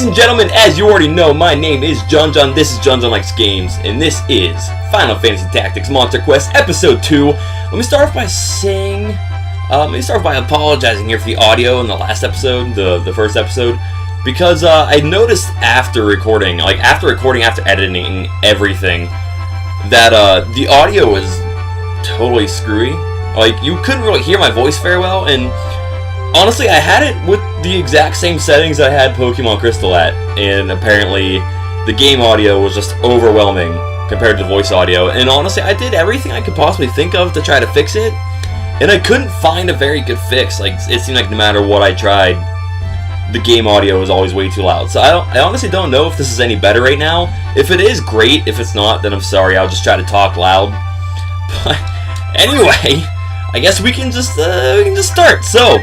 Ladies and gentlemen, as you already know, my name is JunJun, this is JunJunLikesGames, and this is Final Fantasy Tactics Monster Quest Episode 2. Let me start off by apologizing here for the audio in the last episode, the first episode, because I noticed after recording, after editing everything, that the audio was totally screwy. Like, you couldn't really hear my voice very well, and honestly, I had it with the exact same settings I had Pokemon Crystal at, and apparently the game audio was just overwhelming compared to the voice audio, and honestly, I did everything I could possibly think of to try to fix it, and I couldn't find a very good fix. Like, it seemed like no matter what I tried, the game audio was always way too loud. So I honestly don't know if this is any better right now. If it is, great. If it's not, then I'm sorry, I'll just try to talk loud. But anyway, I guess we can just start. So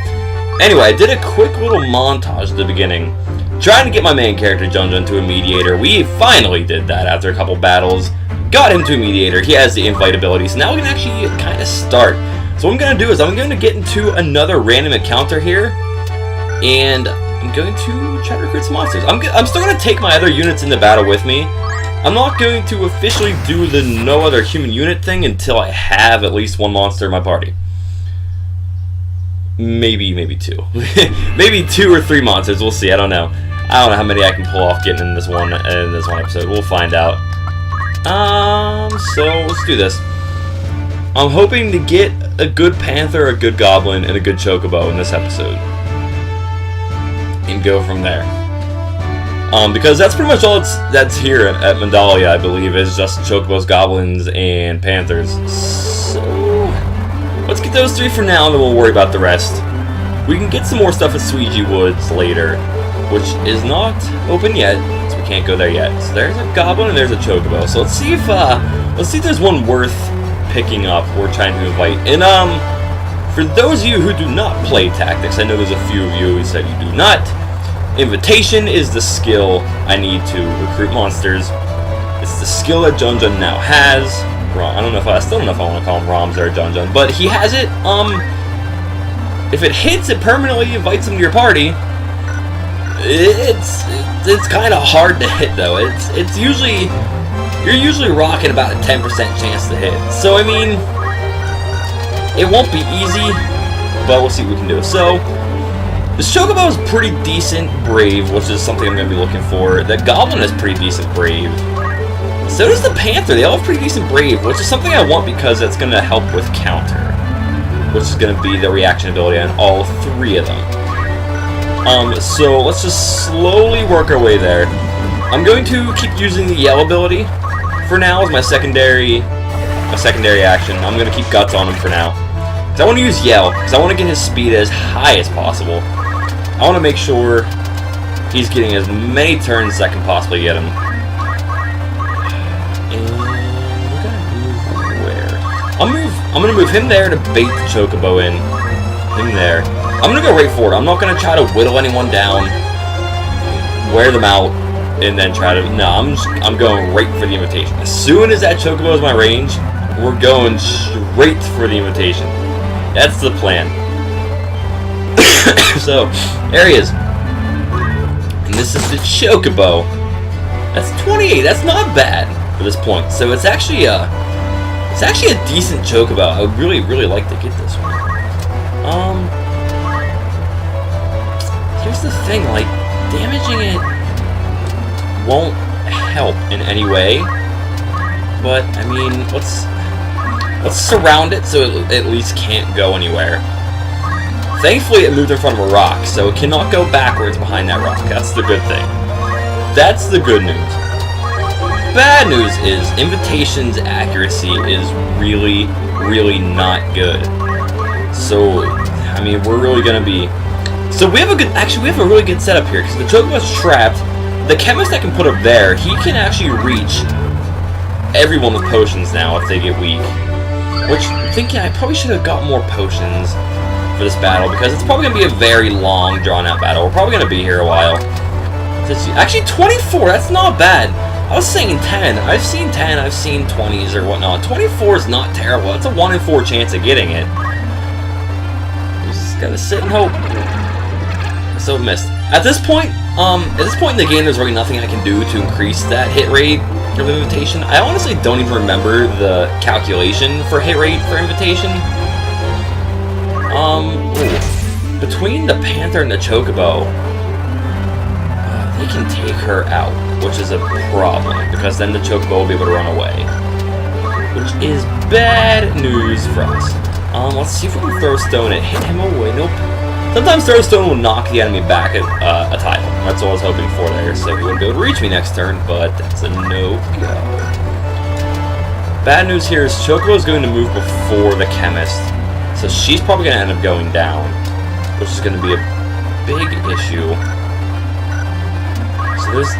anyway, I did a quick little montage at the beginning, trying to get my main character, JunJun, to a Mediator. We finally did that after a couple battles. Got him to a Mediator. He has the invite ability, so now we can actually kind of start. So what I'm going to do is I'm going to get into another random encounter here, and I'm going to try to recruit some monsters. I'm still going to take my other units into battle with me. I'm not going to officially do the no other human unit thing until I have at least one monster in my party. Maybe two. Maybe 2 or 3 monsters. We'll see. I don't know. I don't know how many I can pull off getting in this one episode. We'll find out. So let's do this. I'm hoping to get a good panther, a good goblin, and a good chocobo in this episode, and go from there. Because that's pretty much all that's here at Mandalia, I believe, is just chocobos, goblins, and panthers. So let's get those 3 for now, and then we'll worry about the rest. We can get some more stuff at Suiji Woods later, which is not open yet, so we can't go there yet. So there's a goblin and there's a chocobo. So let's see if there's one worth picking up we're trying to invite. And for those of you who do not play Tactics, I know there's a few of you who said you do not. Invitation is the skill I need to recruit monsters. It's the skill that JunJun now has. I still don't know if I want to call him Roms or JunJun, but he has it. If it hits, it permanently invites him to your party. It's kind of hard to hit though. You're usually rocking about a 10% chance to hit. So I mean, it won't be easy, but we'll see what we can do. So this chocobo is pretty decent brave, which is something I'm going to be looking for. The goblin is pretty decent brave. So does the panther. They all have pretty decent brave, which is something I want because it's going to help with counter, which is going to be the reaction ability on all 3 of them. So let's just slowly work our way there. I'm going to keep using the yell ability for now as my secondary action. I'm going to keep guts on him for now, because I want to use yell, because I want to get his speed as high as possible. I want to make sure he's getting as many turns as I can possibly get him. And we're going to move where? I'm going to move him there to bait the chocobo in. Him there. I'm going to go right forward. I'm not going to try to whittle anyone down, wear them out, and then try to... No, I'm going right for the invitation. As soon as that chocobo is my range, we're going straight for the invitation. That's the plan. So, there he is. And this is the chocobo. That's 28. That's not bad for this point. So it's actually a decent chocobo. I would really, really like to get this one. Here's the thing, like, damaging it won't help in any way. But I mean, let's surround it so it at least can't go anywhere. Thankfully, it moved in front of a rock, so it cannot go backwards behind that rock. That's the good thing. That's the good news. Bad news is Invitation's accuracy is really, really not good. So, I mean, we're really gonna be... So we have a really good setup here, because the chocobo's trapped. The chemist I can put up there, he can actually reach everyone with potions now if they get weak. Which, I'm thinking I probably should have got more potions for this battle, because it's probably going to be a very long, drawn-out battle. We're probably going to be here a while. Actually, 24, that's not bad. I was saying 10. I've seen 10, I've seen 20s or whatnot. 24 is not terrible. It's a 1 in 4 chance of getting it. You just gotta sit and hope. So it missed. At this point, At this point in the game, there's really nothing I can do to increase that hit rate of Invitation. I honestly don't even remember the calculation for hit rate for Invitation. Between the Panther and the Chocobo, they can take her out, which is a problem, because then the Chocobo will be able to run away. Which is bad news for us. Let's see if we can throw stone and hit him away. Nope. Sometimes throw stone will knock the enemy back at a tile. That's what I was hoping for there, so he wouldn't be able to reach me next turn, but that's a no-go. Bad news here is Chocobo is going to move before the Chemist, so she's probably going to end up going down, which is going to be a big issue. So there's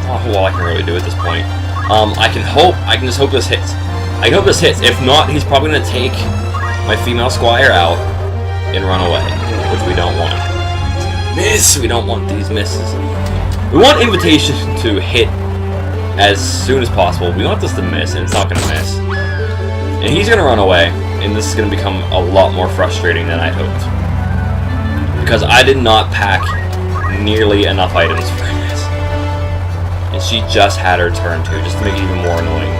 not a whole lot I can really do at this point. I can just hope this hits. I can hope this hits. If not, he's probably going to take my female Squire out and run away, which we don't want. Miss! We don't want these misses. We want Invitation to hit as soon as possible. We want this to miss, and it's not going to miss. And he's going to run away, and this is going to become a lot more frustrating than I hoped. Because I did not pack nearly enough items for this. And she just had her turn too, just to make it even more annoying.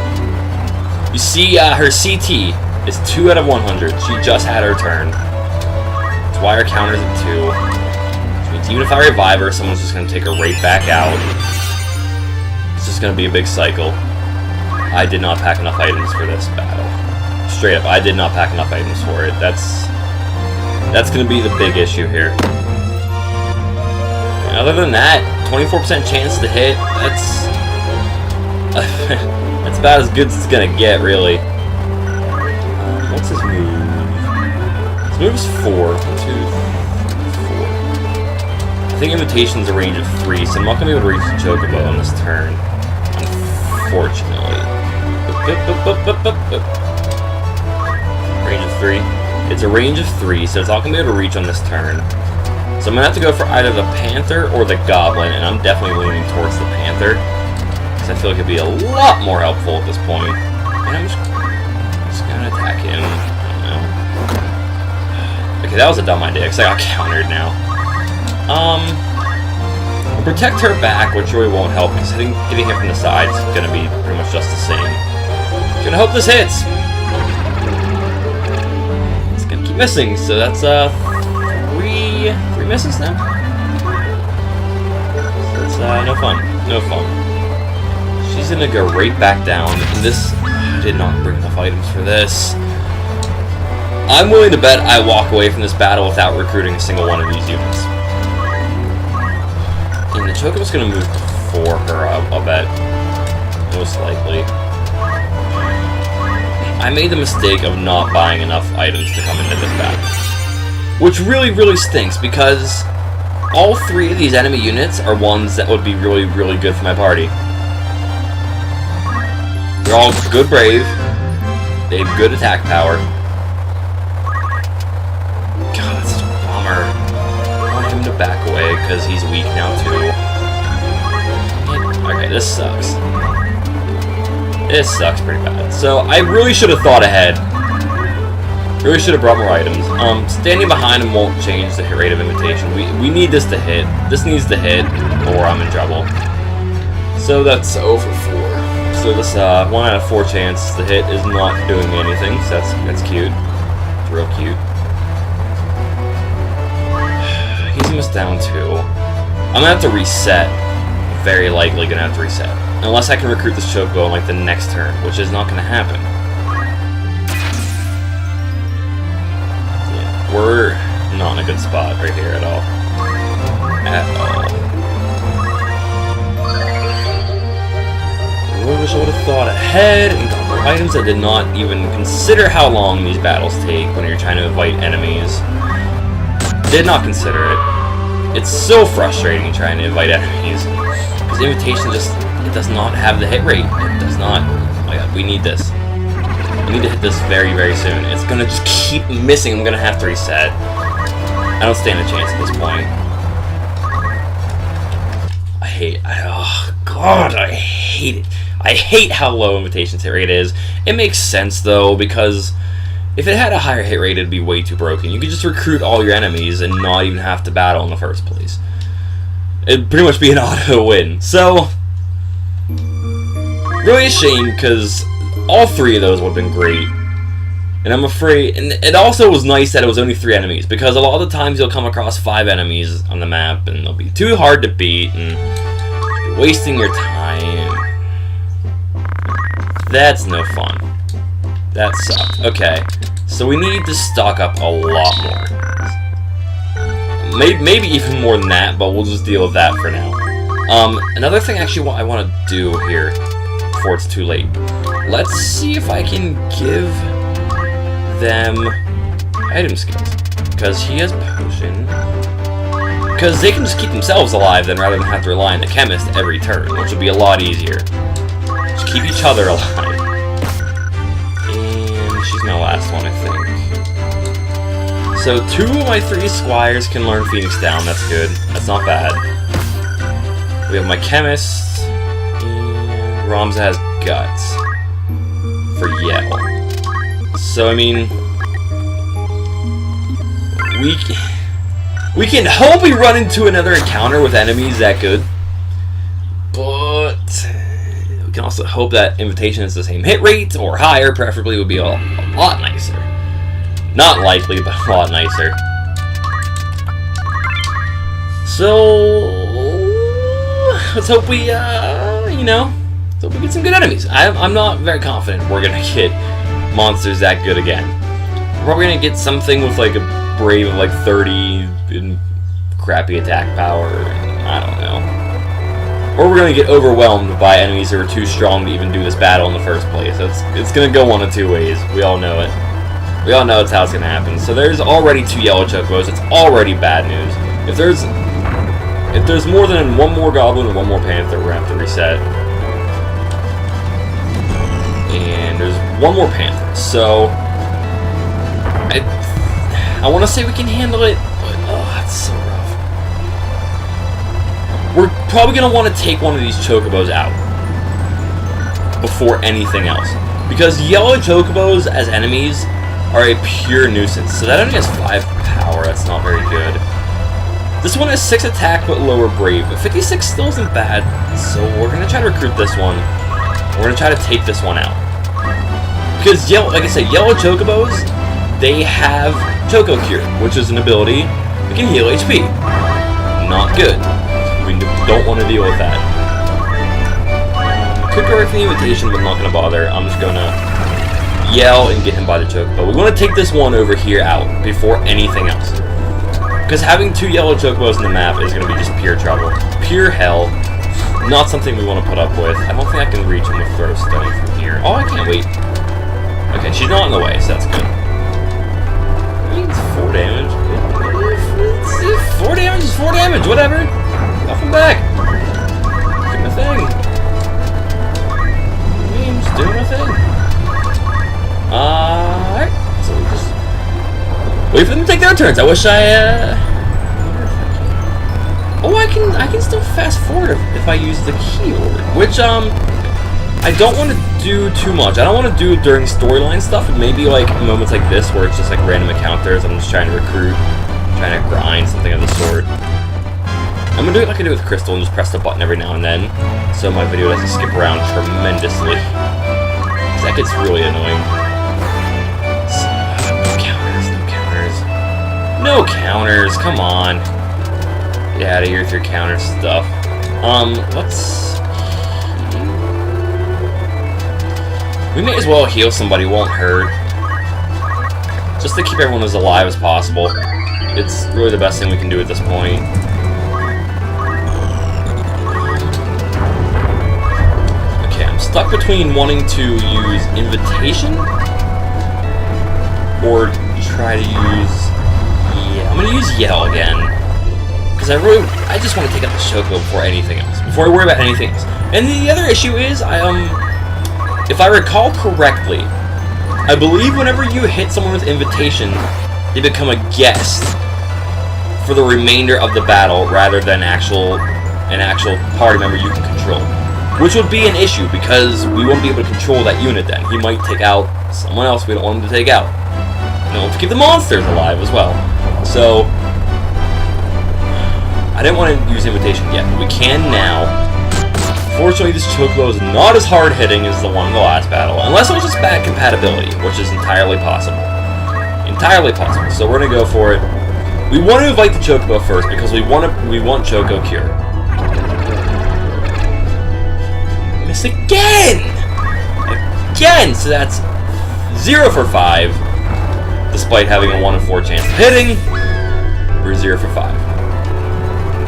You see, her CT is 2 out of 100. She just had her turn. That's why her counter's at 2. Which means even if I revive her, someone's just going to take her right back out. It's just going to be a big cycle. I did not pack enough items for this battle. Straight up, I did not pack enough items for it. That's going to be the big issue here. And other than that, 24% chance to hit, that's that's about as good as it's going to get, really. What's his move? His move is 4. 1, 2, 4. I think Invitation's a range of 3, so I'm not going to be able to reach the Chocobo on this turn, unfortunately. Range of 3. It's a range of 3, so it's not going to be able to reach on this turn. So I'm going to have to go for either the Panther or the Goblin, and I'm definitely leaning towards the Panther, because I feel like it'd be a lot more helpful at this point. And I'm just going to attack him. I don't know. Okay, that was a dumb idea, because I got countered now. I'll protect her back, which really won't help, because hitting him from the side is going to be pretty much just the same. Gonna hope this hits! It's gonna keep missing, so that's, 3 misses now? So that's, no fun. No fun. She's gonna go right back down. And this... I did not bring enough items for this. I'm willing to bet I walk away from this battle without recruiting a single one of these units. And the Chocobo's gonna move before her, I'll bet. Most likely. I made the mistake of not buying enough items to come into this battle. Which really, really stinks, because all 3 of these enemy units are ones that would be really, really good for my party. They're all good brave. They have good attack power. God, that's such a bummer. I want him to back away, because he's weak now, too. Okay, this sucks. This sucks pretty bad. So, I really should have thought ahead. Really should have brought more items. Standing behind him won't change the hit rate of Invitation. We need this to hit. This needs to hit, or I'm in trouble. So that's 0 for 4. So this 1 out of 4 chance to hit is not doing anything. So that's cute. It's real cute. He's almost down 2. I'm gonna have to reset. Very likely gonna have to reset. Unless I can recruit this Chocobo on like the next turn, which is not gonna happen. Yeah, we're not in a good spot right here at all. At all. I really wish I would have thought ahead and got more items. I did not even consider how long these battles take when you're trying to invite enemies. Did not consider it. It's so frustrating trying to invite enemies. Because Invitation just, it does not have the hit rate. It does not. Oh my god, we need this. We need to hit this very, very soon. It's gonna just keep missing. I'm gonna have to reset. I don't stand a chance at this point. Oh god, I hate it. I hate how low Invitation's hit rate is. It makes sense though, because if it had a higher hit rate, it'd be way too broken. You could just recruit all your enemies and not even have to battle in the first place. It'd pretty much be an auto win. So, really a shame, because all 3 of those would have been great. And I'm afraid, and it also was nice that it was only 3 enemies, because a lot of the times you'll come across 5 enemies on the map, and they'll be too hard to beat, and you're wasting your time. That's no fun. That sucked. Okay, so we need to stock up a lot more. Maybe even more than that, but we'll just deal with that for now. Another thing actually I want to do here, before it's too late. Let's see if I can give them item skills, because he has potion, because they can just keep themselves alive then rather than have to rely on the chemist every turn, which would be a lot easier. Just keep each other alive. And she's my last one, I think. So 2 of my 3 squires can learn Phoenix Down. That's good. That's not bad. We have my chemist, and Ramza has guts for Yell. So, I mean, we can hope we run into another encounter with enemies that good, but we can also hope that invitation is the same hit rate or higher, preferably would be a lot nicer. Not likely, but a lot nicer. So, let's hope we, let's hope we get some good enemies. I'm not very confident we're gonna get monsters that good again. We're probably gonna get something with like a brave of like 30 and crappy attack power. I don't know. Or we're gonna get overwhelmed by enemies that are too strong to even do this battle in the first place. It's gonna go one of 2 ways. We all know it. We all know that's how it's gonna happen. So there's already 2 yellow chocobos. It's already bad news. If there's more than 1 more goblin and 1 more panther, we're gonna have to reset. And there's 1 more panther, so I want to say we can handle it, but oh, that's so rough. We're probably going to want to take one of these chocobos out before anything else, because yellow chocobos as enemies are a pure nuisance. So that only has 5 power. That's not very good. This one has 6 attack but lower brave, but 56 still isn't bad. So we're going to try to recruit this one. We're going to try to take this one out. Because, like I said, yellow chocobos, they have Choco Cure, which is an ability that can heal HP. Not good. We don't want to deal with that. Could go right for the invitation, but I'm not going to bother. I'm just going to yell and get him by the chocobo. We want to take this one over here out before anything else. Because having 2 yellow chocobos in the map is going to be just pure trouble. Pure hell. Not something we want to put up with. I don't think I can reach him with Throw Stone from here. Oh, I can't wait. Okay, she's not in the way, so that's good. I mean, it's 4 damage. 4 damage is 4 damage, whatever. Off and back. Doing my thing. I'm just doing my thing. Alright, so we just wait for them to take their turns. I wish oh, I can still fast forward if I use the keyword, which I don't want to do too much. I don't want to do it during storyline stuff. It may be like moments like this where it's just like random encounters. I'm just trying to recruit, trying to grind, something of the sort. I'm gonna do it like I do with Crystal and just press the button every now and then, so my video doesn't skip around tremendously. Because that gets really annoying. So, no counters, come on. Get out of here with your counter stuff. Let's... We may as well heal somebody, won't hurt. Just to keep everyone as alive as possible. It's really the best thing we can do at this point. Okay, I'm stuck between wanting to use Invitation or try to use... Yeah, I'm gonna use Yell again. Because I just want to take out the Choco before anything else. Before I worry about anything else. And the other issue is, if I recall correctly, I believe whenever you hit someone with Invitation, they become a guest for the remainder of the battle rather than an actual party member you can control. Which would be an issue because we won't be able to control that unit then. He might take out someone else we don't want him to take out. And we want to keep the monsters alive as well. So, I didn't want to use Invitation yet, but we can now. Fortunately, this Chocobo is not as hard-hitting as the one in the last battle, unless it was just bad compatibility, which is entirely possible. Entirely possible. So we're gonna go for it. We want to invite the Chocobo first because we want Choco Cure. Miss again! Again! So that's 0 for 5, despite having a 1 in 4 chance of hitting. We're 0 for 5.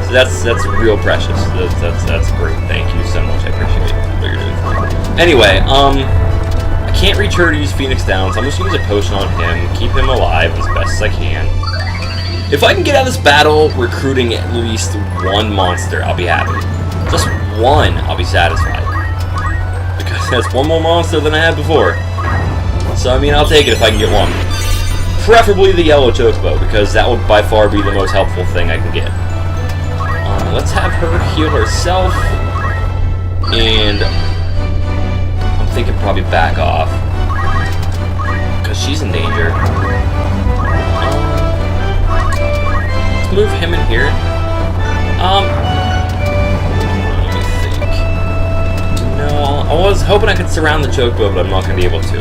So that's real precious. That's great. Thank you so much. I appreciate what you're doing for me. Anyway, I can't reach her to use Phoenix down, so I'm just gonna use a potion on him, keep him alive as best as I can. If I can get out of this battle recruiting at least one monster, I'll be happy. Just one, I'll be satisfied. Because that's one more monster than I had before. So, I mean, I'll take it if I can get one. Preferably the yellow Chocobo, because that would by far be the most helpful thing I can get. Let's have her heal herself. And I'm thinking probably back off. Because she's in danger. Let's move him in here. Let me think. No, I was hoping I could surround the Chocobo, but I'm not going to be able to.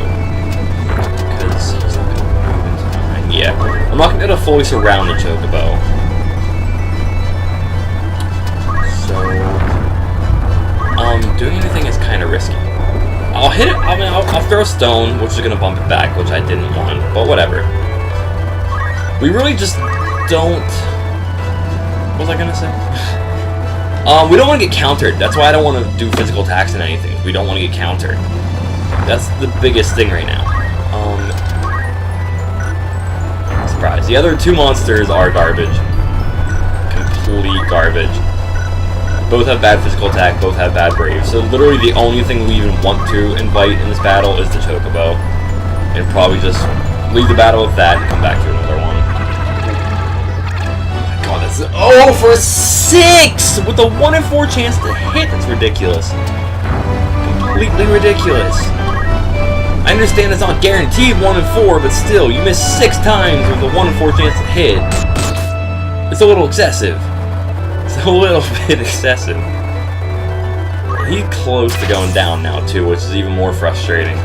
Yeah, I'm not going to fully surround the Chocobo. So, doing anything is kind of risky. I'll hit it, I'll throw a stone, which is going to bump it back, which I didn't want, but whatever. We really just don't... What was I going to say? We don't want to get countered. That's why I don't want to do physical attacks and anything. We don't want to get countered. That's the biggest thing right now. The other two monsters are garbage. Complete garbage. Both have bad physical attack, both have bad brave. So literally the only thing we even want to invite in this battle is the Chocobo. And probably just leave the battle with that and come back to another one. Oh my god, that's 0 for 6! With a 1 in 4 chance to hit! That's ridiculous. Completely ridiculous. I understand it's not guaranteed 1 in 4, but still, you miss 6 times with a 1 in 4 chance to hit. It's a little excessive. It's a little bit excessive. He's close to going down now, too, which is even more frustrating.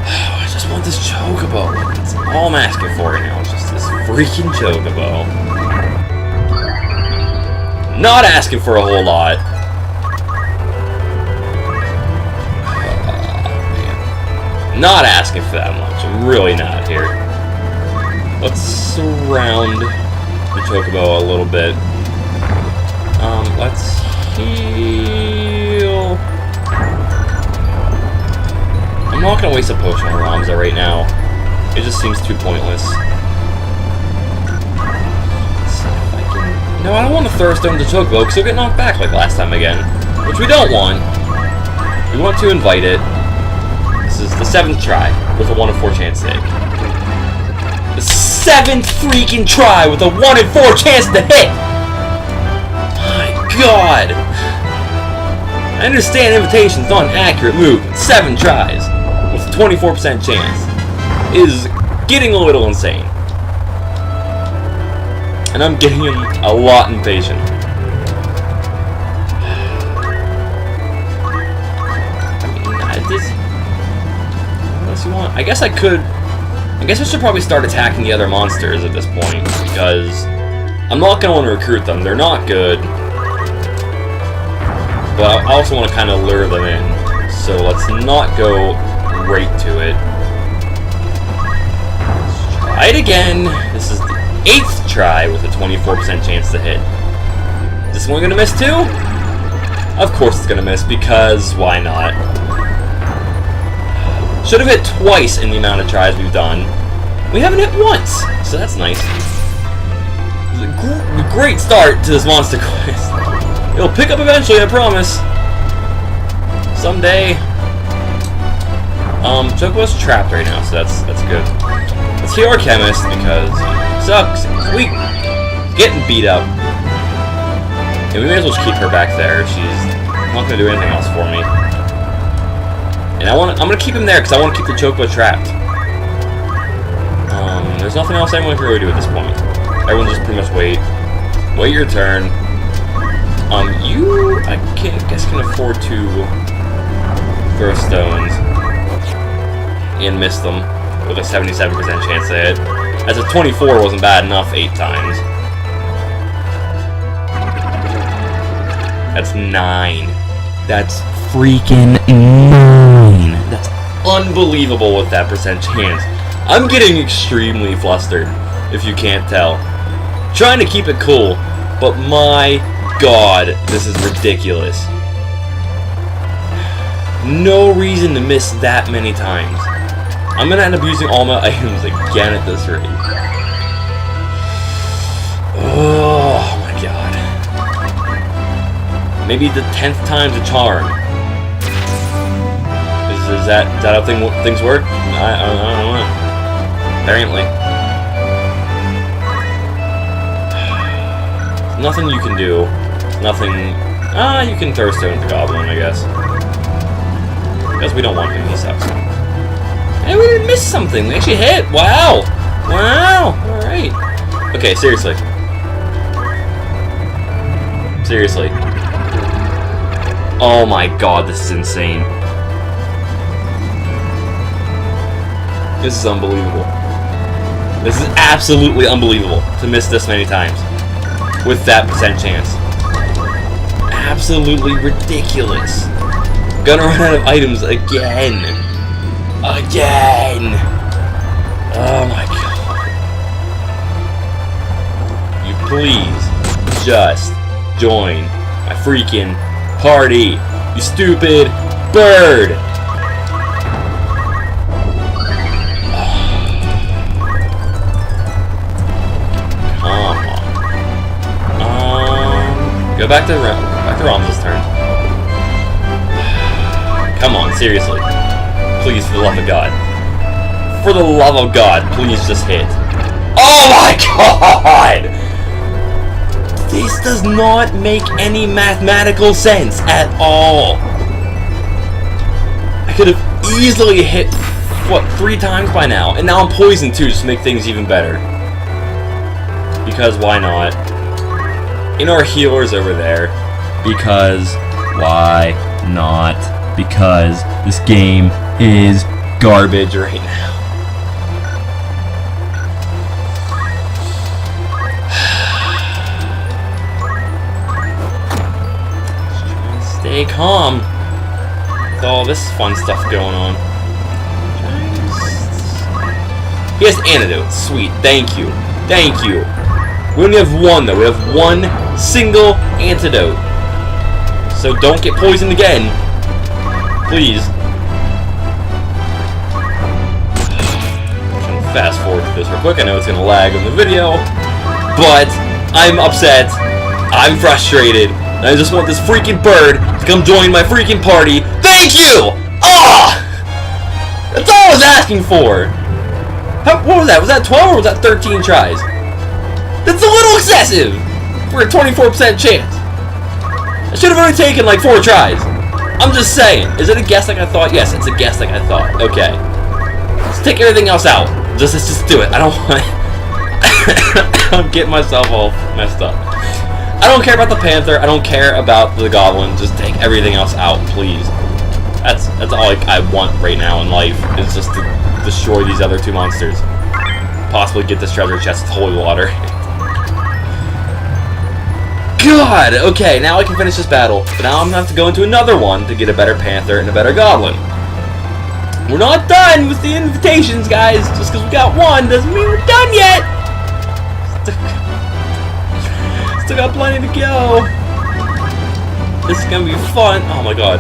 I just want this Chocobo. That's all I'm asking for right now. It's just this freaking Chocobo. Not asking for a whole lot. Not asking for that much. I'm really not here. Let's surround the Chocobo a little bit. Let's heal. I'm not gonna waste a potion on Ramza right now. It just seems too pointless. Let's see if I can... No, I don't want to throw a stone to Chocobo because he'll get knocked back like last time again. Which we don't want. We want to invite it. This is the 7th try with a 1 in 4 chance to hit. The 7th freaking try with a 1 in 4 chance to hit! My god! I understand Invitation's not an accurate move, but 7 tries with a 24% chance is getting a little insane. And I'm getting a lot impatient. I guess I could... I guess I should probably start attacking the other monsters at this point, because I'm not going to want to recruit them. They're not good. But I also want to kind of lure them in. So let's not go right to it. Let's try it again. This is the 8th try with a 24% chance to hit. Is this one going to miss too? Of course it's going to miss, because why not? Should have hit twice in the amount of tries we've done. We haven't hit once, so that's nice. It's a great start to this monster quest. It'll pick up eventually, I promise. Someday. Chocobo's trapped right now, so that's good. Let's heal our chemist because he sucks. He's weak. He's getting beat up. And we may as well just keep her back there. She's not going to do anything else for me. And I'm gonna keep him there because I want to keep the Chocobo trapped. There's nothing else I want to really do at this point. Everyone just pretty much wait. Wait your turn. You, I guess can afford to throw stones and miss them with a 77% chance to hit. As a 24 wasn't bad enough 8 times. That's 9. That's freaking 9. That's unbelievable with that percent chance. I'm getting extremely flustered, if you can't tell. Trying to keep it cool, but my god, this is ridiculous. No reason to miss that many times. I'm gonna end up using all my items again at this rate. Oh my god. Maybe the 10th time's a charm. Is that how things work? I don't know. Apparently. Nothing you can do. Nothing. You can throw stone at the goblin, I guess. Because we don't want him in this episode. Hey, we didn't miss something. We actually hit. Wow. Wow. Alright. Okay, seriously. Seriously. Oh my god, this is insane. This is unbelievable. This is absolutely unbelievable to miss this many times. With that percent chance. Absolutely ridiculous. Gonna run out of items again. Again. Oh my god. You please just join my freaking party. You stupid bird. Go back to Ram's turn. Come on, seriously. Please, for the love of God. For the love of God, please just hit. Oh my god! This does not make any mathematical sense at all. I could have easily hit, what, 3 times by now? And now I'm poisoned too, just to make things even better. Because why not? And our healers over there. Because why not? Because this game is garbage right now. Stay calm with all this fun stuff going on. He has antidote. Sweet. Thank you. Thank you. We only have one, though. We have one single antidote. So don't get poisoned again. Please. I'm trying to fast forward to this real quick. I know it's going to lag on the video. But I'm upset. I'm frustrated. And I just want this freaking bird to come join my freaking party. Thank you! Ah! That's all I was asking for. What was that? Was that 12 or was that 13 tries? That's a little excessive for a 24% chance. I should have only taken like 4 tries. I'm just saying. Is it a guess like I thought? Yes, it's a guess like I thought. Okay. Let's take everything else out. Let's just do it. I don't want I'm getting myself all messed up. I don't care about the panther. I don't care about the goblin. Just take everything else out, please. That's all I want right now in life, is just to destroy these other 2 monsters. Possibly get this treasure chest with holy water. God! Okay, now I can finish this battle. But now I'm going to have to go into another one to get a better panther and a better goblin. We're not done with the invitations, guys. Just because we got one doesn't mean we're done yet. Still got plenty to go. This is going to be fun. Oh my god.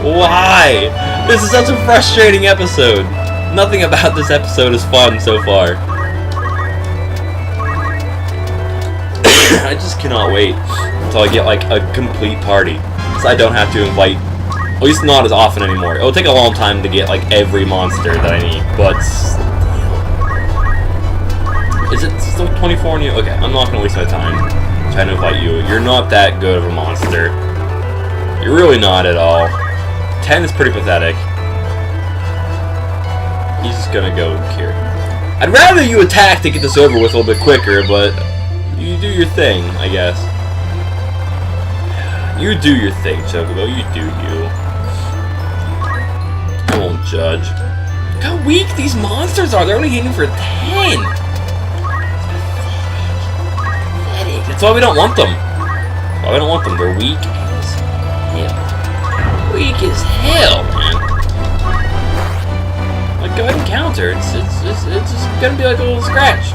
Why? This is such a frustrating episode. Nothing about this episode is fun so far. I just cannot wait until I get like a complete party, so I don't have to invite, at least not as often anymore. It'll take a long time to get like every monster that I need, but still. Is it still 24 on you? Okay, I'm not gonna waste my time trying to invite you. You're not that good of a monster. You're really not at all. 10 is pretty pathetic. He's just gonna go here. I'd rather you attack to get this over with a little bit quicker, but you do your thing, I guess. You do your thing, Chocobo. You do you. I won't judge. Look how weak these monsters are. They're only hitting for 10. That's why we don't want them. That's why we don't want them. They're weak as hell. Weak as hell, man. Like, go ahead and counter. It's just gonna be like a little scratch.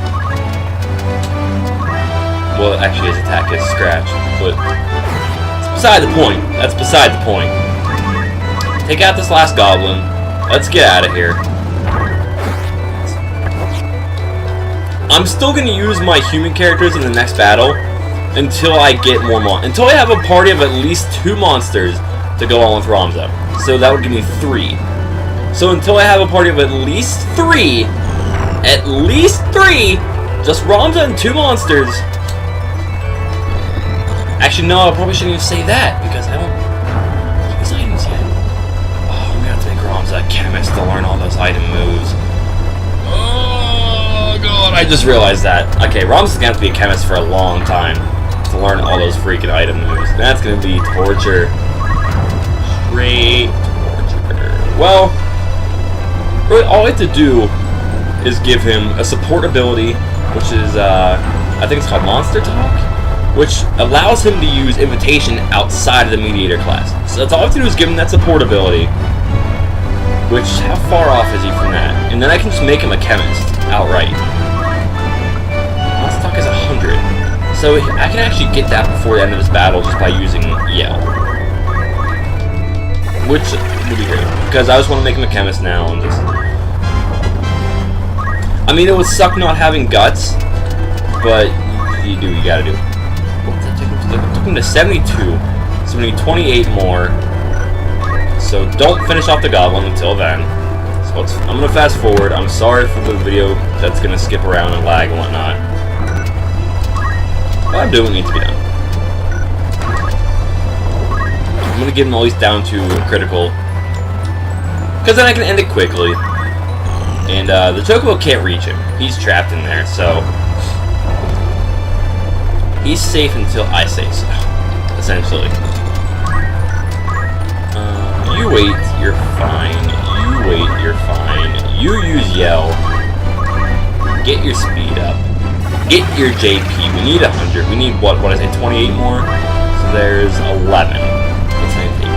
Well, actually, his attack is scratch, but it's beside the point. That's beside the point. Take out this last goblin. Let's get out of here. I'm still gonna use my human characters in the next battle until I get more until I have a party of at least 2 monsters to go on with Ramza. So that would give me 3. So until I have a party of at least 3, just Ramza and 2 monsters. Actually, no, I probably shouldn't even say that because I don't use items yet. Oh, I'm gonna have to make Ramza a chemist to learn all those item moves. Oh god, I just realized that. Okay, Ramza's gonna have to be a chemist for a long time to learn all those freaking item moves. That's gonna be torture. Straight torture. Well, really, all I have to do is give him a support ability, which is, I think it's called Monster Talk, which allows him to use Invitation outside of the Mediator class. So that's all I have to do is give him that support ability, which, how far off is he from that? And then I can just make him a chemist outright. Monster Talk is 100. So I can actually get that before the end of this battle just by using Yell. Which would be great, because I just want to make him a chemist now and just... I mean, it would suck not having guts, but you do what you gotta do. What did that take him to? It took him to 72, so we need 28 more. So don't finish off the goblin until then. So I'm gonna fast forward. I'm sorry for the video that's gonna skip around and lag and whatnot. But I'm doing what needs to be done. I'm gonna give him all these down to critical, because then I can end it quickly. And the Chocobo can't reach him. He's trapped in there, so he's safe until I say so, essentially. You wait, you're fine. You wait, you're fine. You use Yell. Get your speed up. Get your JP. We need 100. We need, what I say, 28 more? So there's 11. What's I think?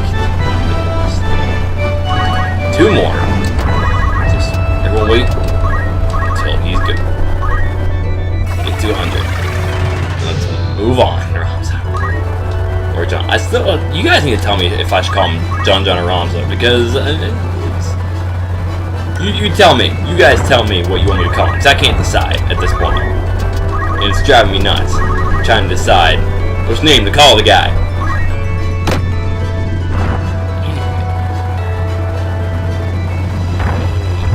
2 more. Just, everyone wait until he's good. Get to 100. Let's move on. Or John. I still, you guys need to tell me if I should call him John or Ramza, because you tell me. You guys tell me what you want me to call him, because I can't decide at this point. And it's driving me nuts. I'm trying to decide which name to call the guy.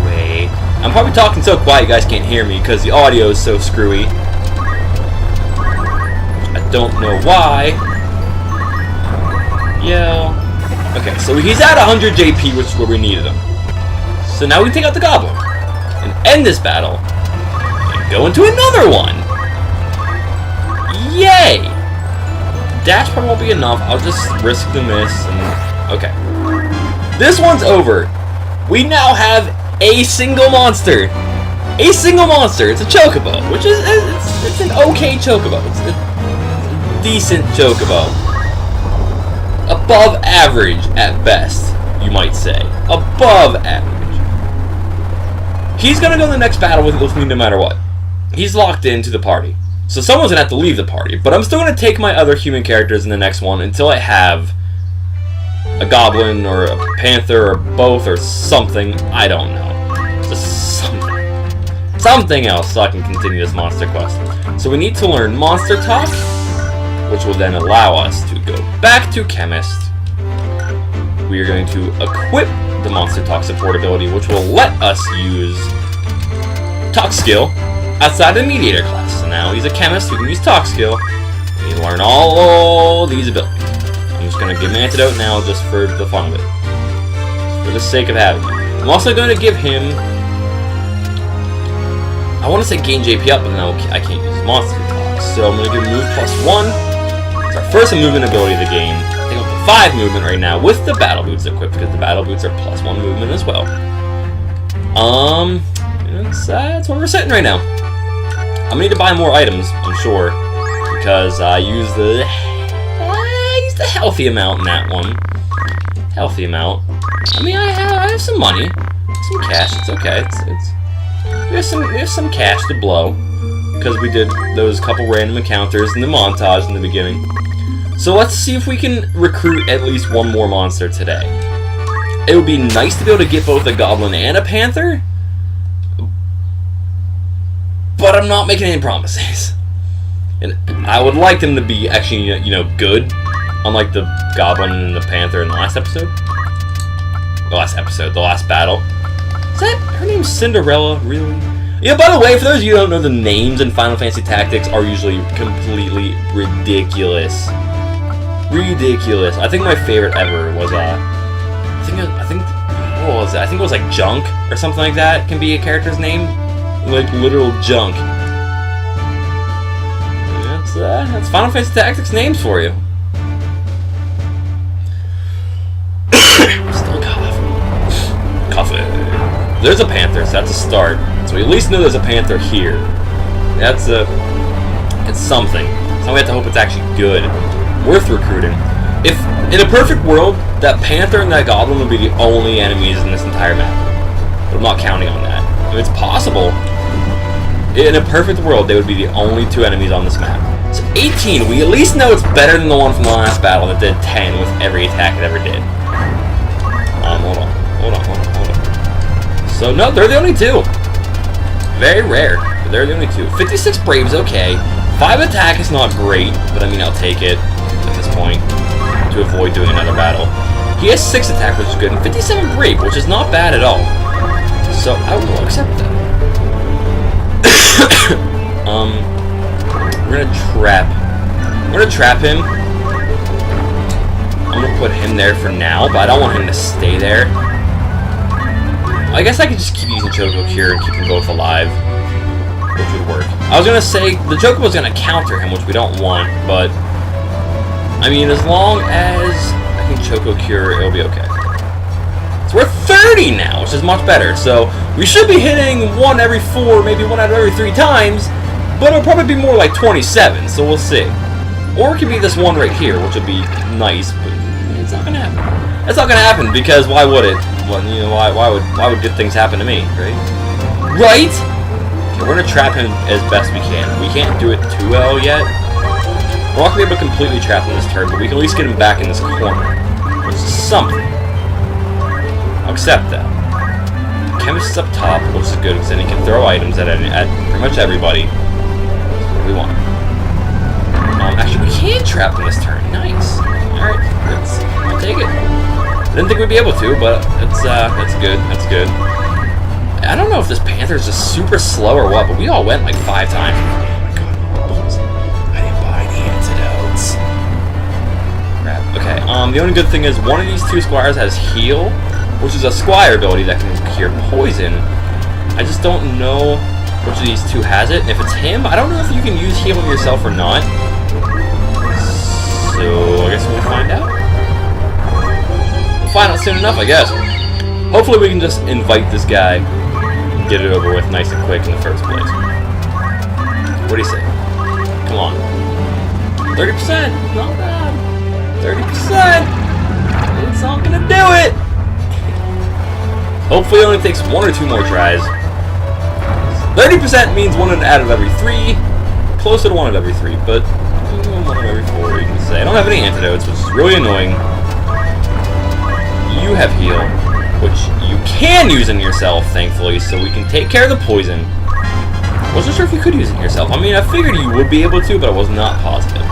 Anyway, I'm probably talking so quiet you guys can't hear me because the audio is so screwy. I don't know why. Yeah. Okay, so he's at 100 JP, which is where we needed him. So now we take out the goblin and end this battle and go into another one. Yay! Dash probably won't be enough. I'll just risk the miss and okay. This one's over. We now have a single monster. A single monster. It's a Chocobo, which is it's an okay Chocobo. It's a decent Chocobo. Above average at best, you might say. Above average. He's gonna go in the next battle with me no matter what. He's locked into the party. So someone's gonna have to leave the party. But I'm still gonna take my other human characters in the next one until I have a goblin or a panther or both or something. I don't know. Just something else so I can continue this monster quest. So we need to learn Monster Talk, which will then allow us to go back to Chemist. We are going to equip the Monster Talk support ability, which will let us use Talk Skill outside the Mediator class. So now he's a Chemist who can use Talk Skill. And he learn all these abilities. I'm just going to give him an antidote now just for the fun of it. Just for the sake of having it. I'm also going to give him I want to say gain JP up, but no, I can't use monster talk. So I'm going to give move +1. It's our first movement ability of the game. I think I'm up to 5 movement right now with the battle boots equipped, because the battle boots are +1 movement as well. That's where we're sitting right now. I'm gonna need to buy more items, I'm sure, because I used the healthy amount in that one. Healthy amount. I mean, I have some money, some cash. It's okay. We have some cash to blow because we did those couple random encounters in the montage in the beginning. So let's see if we can recruit at least one more monster today. It would be nice to be able to get both a goblin and a panther, but I'm not making any promises. And I would like them to be actually, you know, good, unlike the goblin and the panther in the last episode. The last battle. Is that her name's Cinderella? Really? Yeah. By the way, for those of you who don't know, the names in Final Fantasy Tactics are usually completely ridiculous. Ridiculous. I think my favorite ever was I think what was it? I think it was like Junk or something like that. Can be a character's name. Like literal junk. That's Final Fantasy Tactics names for you. Still coughing. There's a panther, so that's a start. So we at least know there's a panther here. It's something. So we have to hope it's actually good, worth recruiting. If in a perfect world, that panther and that goblin would be the only enemies in this entire map. But I'm not counting on that. If it's possible. In a perfect world, they would be the only 2 enemies on this map. So 18, we at least know it's better than the one from the last battle that did 10 with every attack it ever did. Hold on. So no, they're the only 2. Very rare, but they're the only 2. 56 Brave's okay. 5 attack is not great, but I mean I'll take it at this point to avoid doing another battle. He has 6 attack, which is good, and 57 Brave, which is not bad at all. So I will accept that. We're gonna trap him. I'm gonna put him there for now, but I don't want him to stay there. I guess I could just keep using Choco Cure and keep them both alive, which would work. I was gonna say the Choco was gonna counter him, which we don't want, but I mean, as long as I can Choco Cure, it'll be okay. So we're 30 now, which is much better. So we should be hitting 1 every 4, maybe 1 out of every 3 times, but it'll probably be more like 27. So we'll see. Or it could be this one right here, which would be nice, but it's not gonna happen. It's not gonna happen because why would it? Well, you know, why would good things happen to me, right? Right? Okay, we're gonna trap him as best we can. We can't do it too well yet. We're not gonna be able to completely trap him this turn, but we can at least get him back in this corner, which is something. I'll accept that. Chemist is up top, which is good because then he can throw items at pretty much everybody. That's what we want. Actually, we can trap him this turn. Nice. Alright, I'll take it. I didn't think we'd be able to, but that's good. That's good. I don't know if this panther's just super slow or what, but we all went like 5 times. Oh my god, I didn't buy any antidotes. Crap. Okay, the only good thing is one of these 2 squires has heal, which is a squire ability that can cure poison. I just don't know which of these 2 has it. And if it's him, I don't know if you can use healing yourself or not. So I guess we'll find out. We'll find out soon enough, I guess. Hopefully we can just invite this guy and get it over with nice and quick in the first place. What do you say? Come on. 30%! Not bad. 30%! It's not gonna do it! Hopefully it only takes 1 or 2 more tries. 30% means 1 out of every 3. Closer to 1 out of every 3, but 1 out of every 4, you can say. I don't have any antidotes, which is really annoying. You have heal, which you can use in yourself, thankfully, so we can take care of the poison. Wasn't sure if you could use it yourself. I mean, I figured you would be able to, but I was not positive.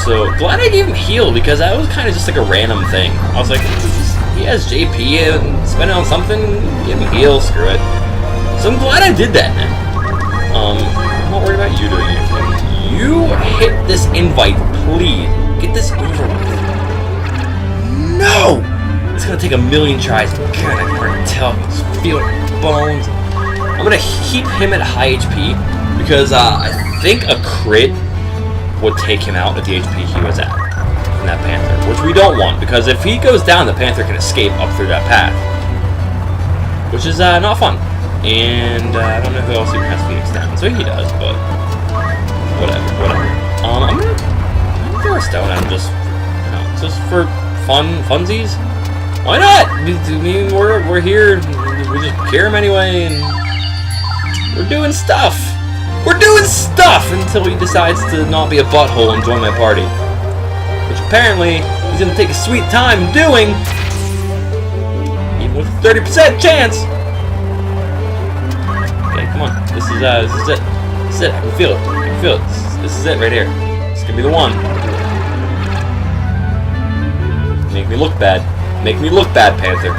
So, glad I gave him heal, because that was kind of just like a random thing. I was like, he has JP and spend it on something, give him heal, screw it. So I'm glad I did that now. I'm not worried about you doing anything. You hit this invite, please. Get this over with. No! It's gonna take a million tries. God, I can already tell. I can just feel it in my bones. I'm gonna keep him at high HP because I think a crit would take him out at the HP he was at from that Panther, which we don't want, because if he goes down, the Panther can escape up through that path, which is not fun. And I don't know who else even has Phoenix down, so he does, but whatever. I'm gonna throw a stone at him just for funsies. Why not? I mean, we're here. We just cure him anyway, and we're doing stuff. We're doing stuff until he decides to not be a butthole and join my party, which apparently he's gonna take a sweet time doing, even with a 30% chance. Okay, come on. This is it. This is it. I can feel it. This is it right here. It's gonna be the one. Make me look bad. Make me look bad, Panther.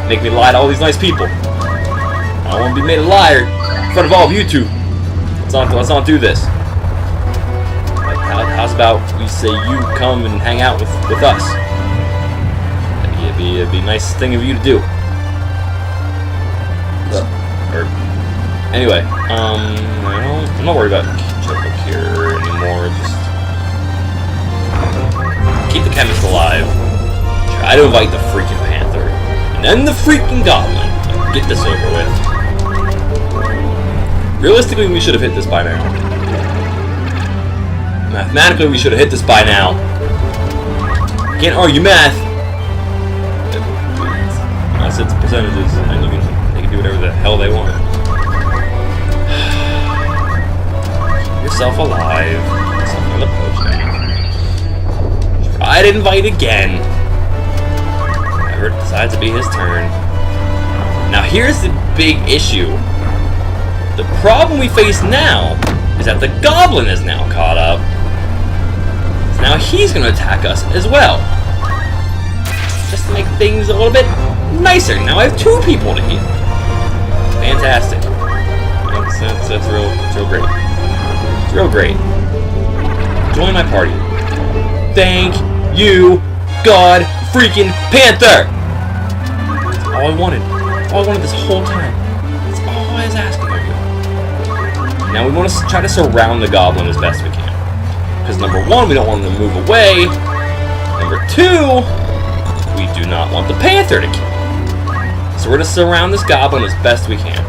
Make me lie to all these nice people. I don't want to be made a liar in front of all of you two. Let's not do this. How's about we say you come and hang out with us? It'd be a nice thing of you to do. Anyway, I'm not worried about Choco Cure anymore. Just keep the chemist alive. Try to invite the freaking Panther, and then the freaking Goblin. Get this over with. Realistically, we should have hit this by now. Mathematically, we should have hit this by now. Can't argue math. Unless it's percentages, and they can do whatever the hell they want. Keep yourself alive. Keep yourself on the potion. Try to invite again. Never decides to be his turn. Now here's the big issue. The problem we face now is that the Goblin is now caught up. So now he's going to attack us as well. Just to make things a little bit nicer. Now I have 2 people to heal. Fantastic. That's real great. It's real great. Join my party. Thank you, God freaking Panther! That's all I wanted. That's all I wanted this whole time. That's all I was asking of you. Now we want to try to surround the Goblin as best we can. Because number 1, we don't want him to move away. Number 2, we do not want the Panther to kill him. So we're going to surround this Goblin as best we can.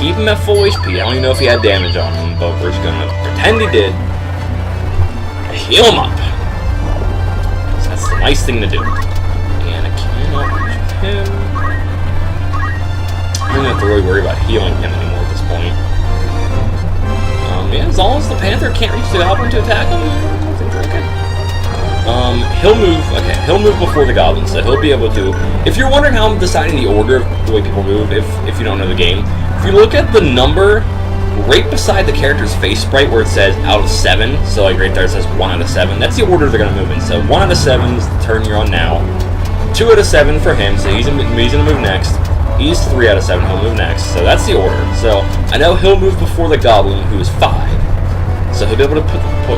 Keep him at full HP. I don't even know if he had damage on him, but we're just going to pretend he did. Heal him up. So that's the nice thing to do. And I cannot reach him. I don't have to really worry about healing him anymore at this point. Yeah, as long as the Panther can't reach the Goblin to attack him, I think we're okay. He'll move before the Goblin, so he'll be able to. If you're wondering how I'm deciding the order of the way people move, if you don't know the game, if you look at the number right beside the character's face sprite where it says out of 7, so like right there it says 1 out of 7, that's the order they're going to move in. So 1 out of 7 is the turn you're on now, 2 out of 7 for him, so he's going to move next, he's 3 out of 7, he'll move next, so that's the order. So I know he'll move before the Goblin, who is 5, so he'll be able to he'll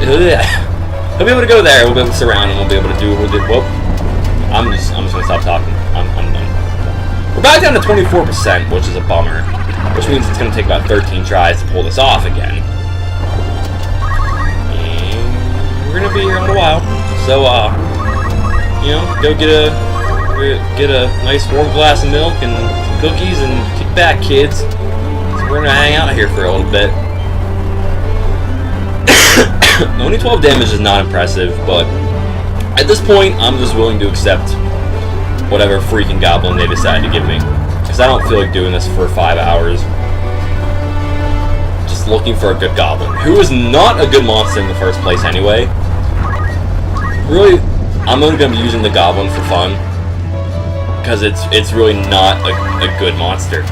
be able to go there, we'll be able to surround him, we'll be able to do what we did. Whoop. I'm just going to stop talking. I'm done. We're back down to 24%, which is a bummer. Which means it's going to take about 13 tries to pull this off again. And we're going to be here in a while. So, you know, go get a nice warm glass of milk and some cookies and kick back, kids. So we're going to hang out here for a little bit. Only 12 damage is not impressive, but at this point, I'm just willing to accept whatever freaking Goblin they decide to give me. Because I don't feel like doing this for 5 hours. Just looking for a good Goblin. Who is not a good monster in the first place anyway. Really, I'm only going to be using the Goblin for fun. Because it's really not a good monster.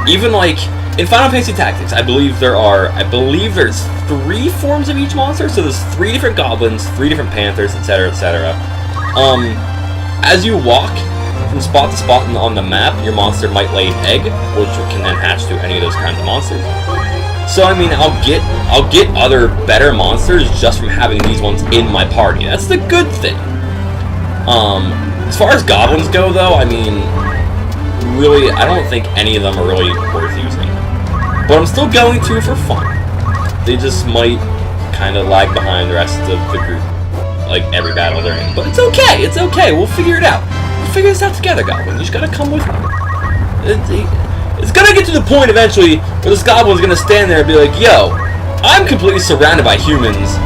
Even like, in Final Fantasy Tactics, I believe there's 3 forms of each monster. So there's 3 different Goblins, 3 different Panthers, etc., etc. As you walk from spot to spot on the map, your monster might lay an egg, which can then hatch to any of those kinds of monsters. So I mean, I'll get other better monsters just from having these ones in my party. That's the good thing. As far as Goblins go, though, I mean, really, I don't think any of them are really worth using. But I'm still going to for fun. They just might kind of lag behind the rest of the group, like every battle they're in. But it's okay, it's okay, we'll figure it out. We'll figure this out together, Goblin. You just gotta come with me. It's gonna get to the point eventually where this Goblin's gonna stand there and be like, yo, I'm completely surrounded by humans.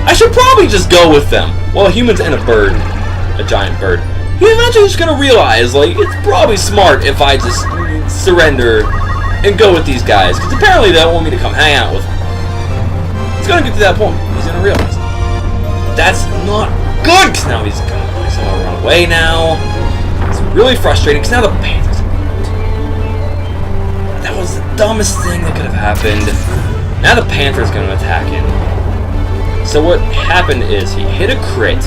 I should probably just go with them. Well, humans and a bird. A giant bird. He's eventually just gonna realize, like, it's probably smart if I just surrender and go with these guys, because apparently they don't want me to come hang out with them. It's gonna get to that point. He's gonna realize that's not good, because now he's gonna run away now. It's really frustrating, because now the Panthers are out. That was the dumbest thing that could have happened. Now the Panther's gonna attack him. So what happened is he hit a crit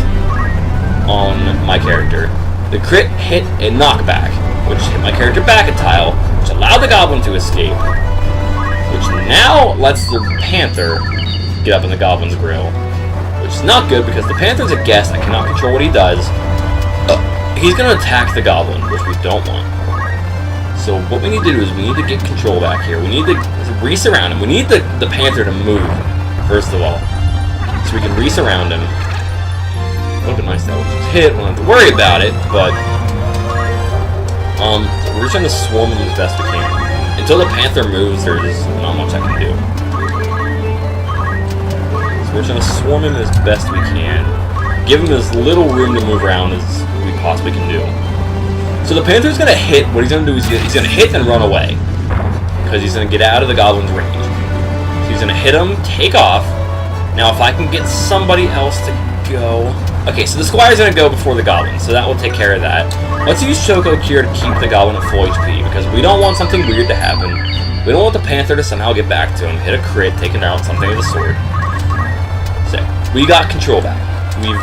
on my character. The crit hit a knockback, which hit my character back a tile, which allowed the Goblin to escape, which now lets the Panther get up in the Goblin's grill, which is not good because the Panther's a guest. I cannot control what he does. He's going to attack the Goblin, which we don't want. So what we need to do is we need to get control back here. We need to re-surround him. We need the Panther to move, first of all, so we can re-surround him. It would have been nice that one just hit. We don't have to worry about it, but we're just trying to swarm him as best we can. Until the Panther moves, there's not much I can do. So we're trying to swarm him as best we can. Give him as little room to move around as we possibly can do. So the Panther's going to hit. What he's going to do is he's going to hit and run away, because he's going to get out of the Goblin's range. So he's going to hit him, take off. Now if I can get somebody else to go... Okay, so the Squire's going to go before the Goblin, so that will take care of that. Let's use Choco Cure to keep the Goblin at full HP, because we don't want something weird to happen. We don't want the Panther to somehow get back to him, hit a crit, take him out, something with a sword. So, we got control back. We've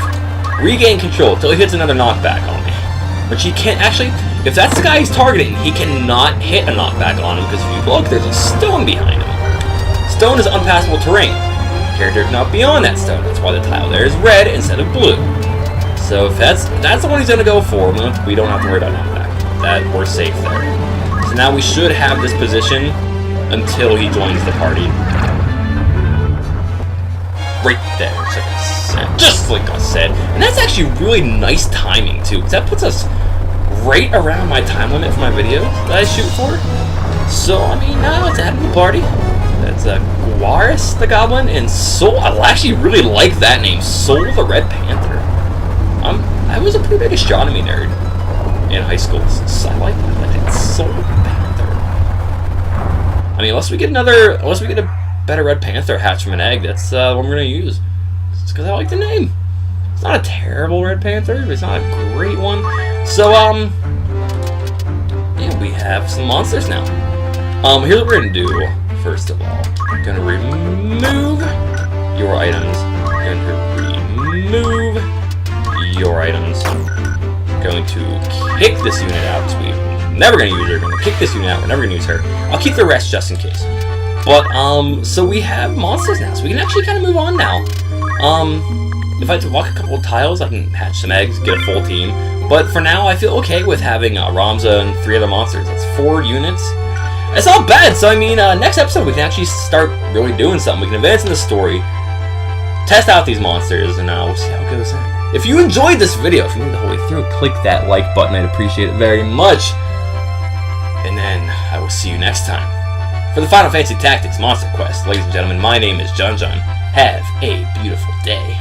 regained control until he hits another knockback on me. Which he can't actually... If that's the guy he's targeting, he cannot hit a knockback on him, because if you look, there's a stone behind him. Stone is unpassable terrain. Character cannot be on that stone. That's why the tile there is red instead of blue. So if that's the one he's going to go for, we don't have to worry about knockback. That we're safe there. So now we should have this position until he joins the party. Right there, just like I said. And that's actually really nice timing too, because that puts us right around my time limit for my videos that I shoot for. So I mean, now it's adding the party. That's Guaris the Goblin and Soul. I actually really like that name, Soul the Red Panther. I was a pretty big astronomy nerd in high school, so I like that. Soul Panther. I mean, unless we get a better Red Panther hatched from an egg, that's what we're gonna use. It's because I like the name. It's not a terrible Red Panther, but it's not a great one. So yeah, we have some monsters now. Here's what we're gonna do. First of all, I'm going to remove your items. I'm going to remove your items. I'm going to kick this unit out, because we're never going to use her. We're going to kick this unit out. We're never going to use her. I'll keep the rest just in case. But, so we have monsters now, so we can actually kind of move on now. If I have to walk a couple of tiles, I can hatch some eggs, get a full team. But for now, I feel okay with having Ramza and 3 other monsters. That's 4 units. It's not bad, so I mean, next episode we can actually start really doing something. We can advance in the story, test out these monsters, and we'll see how it goes. If you enjoyed this video, if you made it the whole way through, click that like button. I'd appreciate it very much. And then I will see you next time for the Final Fantasy Tactics Monster Quest. Ladies and gentlemen, my name is JunJun. Have a beautiful day.